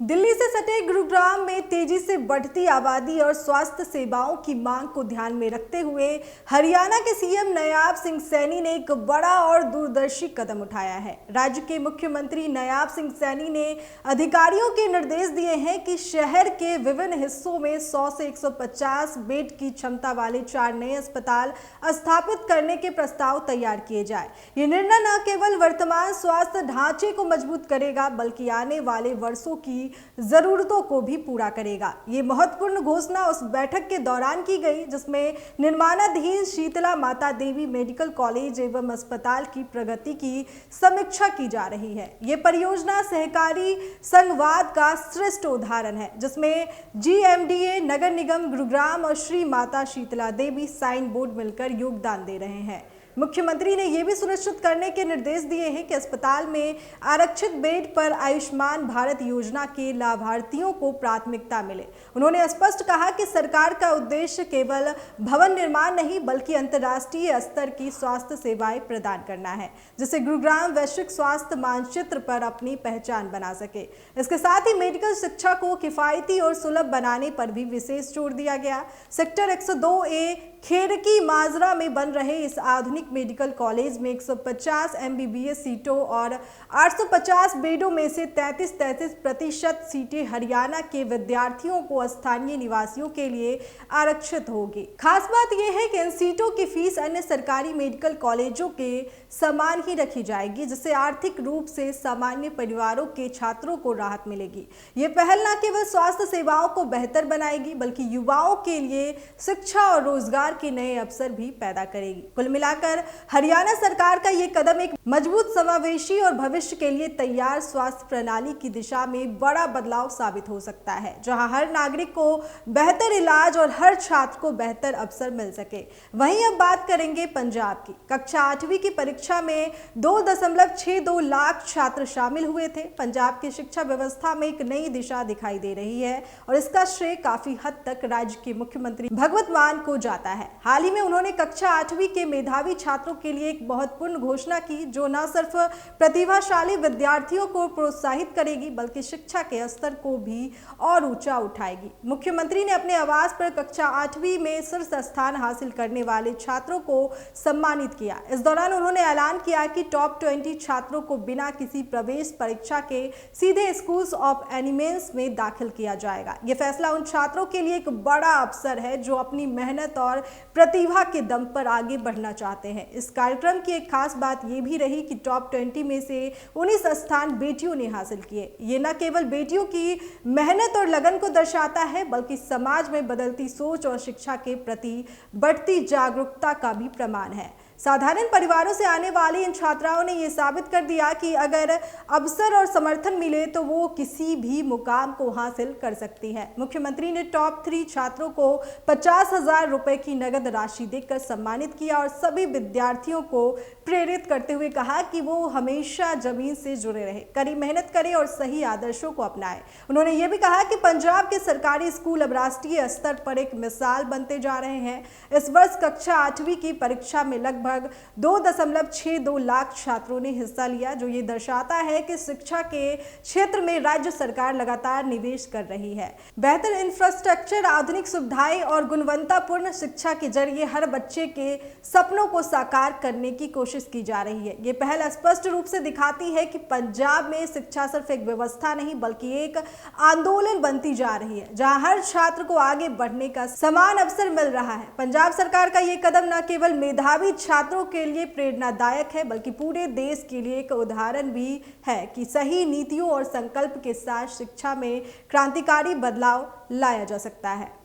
दिल्ली से सटे गुरुग्राम में तेजी से बढ़ती आबादी और स्वास्थ्य सेवाओं की मांग को ध्यान में रखते हुए हरियाणा के सीएम नायाब सिंह सैनी ने एक बड़ा और दूरदर्शी कदम उठाया है। राज्य के मुख्यमंत्री नायाब सिंह सैनी ने अधिकारियों के निर्देश दिए हैं कि शहर के विभिन्न हिस्सों में 100 से 150 बेड की क्षमता वाले 4 नए अस्पताल स्थापित करने के प्रस्ताव तैयार किए जाए। ये निर्णय न केवल वर्तमान स्वास्थ्य ढांचे को मजबूत करेगा बल्कि आने वाले वर्षों की जरूरतों को भी पूरा करेगा। ये महत्वपूर्ण घोषणा उस बैठक के दौरान की गई जिसमें निर्माणाधीन शीतला माता देवी मेडिकल कॉलेज एवं अस्पताल की प्रगति की समीक्षा की जा रही है। ये परियोजना सहकारी संघवाद का श्रेष्ठ उदाहरण है जिसमें GMDA, नगर निगम गुरुग्राम और श्री माता शीतला देवी साइन बोर्ड मिलकर योगदान दे रहे हैं। मुख्यमंत्री ने यह भी सुनिश्चित करने के निर्देश दिए हैं कि अस्पताल में आरक्षित बेड पर आयुष्मान भारत योजना के लाभार्थियों को प्राथमिकता मिले। उन्होंने स्पष्ट कहा कि सरकार का उद्देश्य केवल भवन निर्माण नहीं बल्कि अंतर्राष्ट्रीय स्तर की स्वास्थ्य सेवाएं प्रदान करना है, जिससे गुरुग्राम वैश्विक स्वास्थ्य मानचित्र पर अपनी पहचान बना सके। इसके साथ ही मेडिकल शिक्षा को किफायती और सुलभ बनाने पर भी विशेष जोर दिया गया। सेक्टर 102A खेड़की माजरा में बन रहे इस आधुनिक मेडिकल कॉलेज में 150 MBBS सीटों और 850 बेडों में से 33% सीटें हरियाणा के विद्यार्थियों को स्थानीय निवासियों के लिए आरक्षित होगी। खास बात यह है कि इन सीटों की फीस अन्य सरकारी मेडिकल कॉलेजों के समान ही रखी जाएगी, जिससे आर्थिक रूप से सामान्य परिवारों के छात्रों को राहत मिलेगी। ये पहल न केवल स्वास्थ्य सेवाओं को बेहतर बनाएगी बल्कि युवाओं के लिए शिक्षा और रोजगार के नए अवसर भी पैदा करेगी। कुल मिलाकर हरियाणा सरकार का ये कदम एक मजबूत, समावेशी और भविष्य के लिए तैयार स्वास्थ्य प्रणाली की दिशा में बड़ा बदलाव साबित हो सकता है, जहां हर नागरिक को बेहतर इलाज और हर छात्र को बेहतर अवसर मिल सके। वहीं अब बात करेंगे पंजाब की। कक्षा 8वीं की परीक्षा में 2.62 लाख छात्र शामिल हुए थे। पंजाब की शिक्षा व्यवस्था में एक नई दिशा दिखाई दे रही है और इसका श्रेय काफी हद तक राज्य के मुख्यमंत्री भगवंत मान को जाता है। हाल ही में उन्होंने कक्षा 8वीं के मेधावी छात्रों के लिए एक महत्वपूर्ण घोषणा की जो न सिर्फ प्रतिभाशाली विद्यार्थियों को प्रोत्साहित करेगी बल्कि शिक्षा के स्तर को भी और ऊंचा उठाएगी। मुख्यमंत्री ने अपने आवास पर कक्षा 8वीं में शीर्ष स्थान हासिल करने वाले छात्रों को सम्मानित किया। इस दौरान उन्होंने ऐलान किया कि टॉप 20 छात्रों को बिना किसी प्रवेश परीक्षा के सीधे स्कूल्स ऑफ एनिमेंस में दाखिल किया जाएगा। यह फैसला उन छात्रों के लिए एक बड़ा अवसर है जो अपनी मेहनत और प्रतिभा के दम पर आगे बढ़ना चाहते हैं। इस कार्यक्रम की एक खास बात यह भी रही कि टॉप 20 में से 19 स्थान बेटियों ने हासिल किए। ये न केवल बेटियों की मेहनत और लगन को दर्शाता है बल्कि समाज में बदलती सोच और शिक्षा के प्रति बढ़ती जागरूकता का भी प्रमाण है। साधारण परिवारों से आने वाली इन छात्राओं ने यह साबित कर दिया कि अगर अवसर और समर्थन मिले तो वो किसी भी मुकाम को हासिल कर सकती है। मुख्यमंत्री ने टॉप 3 छात्रों को 50,000 रुपए की नगद राशि देकर सम्मानित किया और सभी विद्यार्थियों को प्रेरित करते हुए कहा कि वो हमेशा जमीन से जुड़े रहे, कड़ी मेहनत करें और सही आदर्शों को अपनाएं। उन्होंने ये भी कहा कि पंजाब के सरकारी स्कूल अब राष्ट्रीय स्तर पर एक मिसाल बनते जा रहे हैं। इस वर्ष कक्षा 8वीं की परीक्षा में लगभग 2.62 लाख छात्रों ने हिस्सा लिया, जो ये दर्शाता है कि शिक्षा के क्षेत्र में राज्य सरकार लगातार निवेश कर रही है। बेहतर इंफ्रास्ट्रक्चर, आधुनिक सुविधाएं और गुणवत्तापूर्ण शिक्षा के जरिए हर बच्चे के सपनों को साकार करने की कोशिश की जा रही है। ये पहल स्पष्ट रूप से दिखाती है कि पंजाब में शिक्षा सिर्फ एक व्यवस्था नहीं बल्कि एक आंदोलन बनती जा रही है, जहां हर छात्र को आगे बढ़ने का समान अवसर मिल रहा है। पंजाब सरकार का ये कदम न केवल मेधावी छात्रों के लिए प्रेरणादायक है बल्कि पूरे देश के लिए एक उदाहरण भी है कि सही नीतियों और संकल्प के साथ शिक्षा में क्रांतिकारी बदलाव लाया जा सकता है।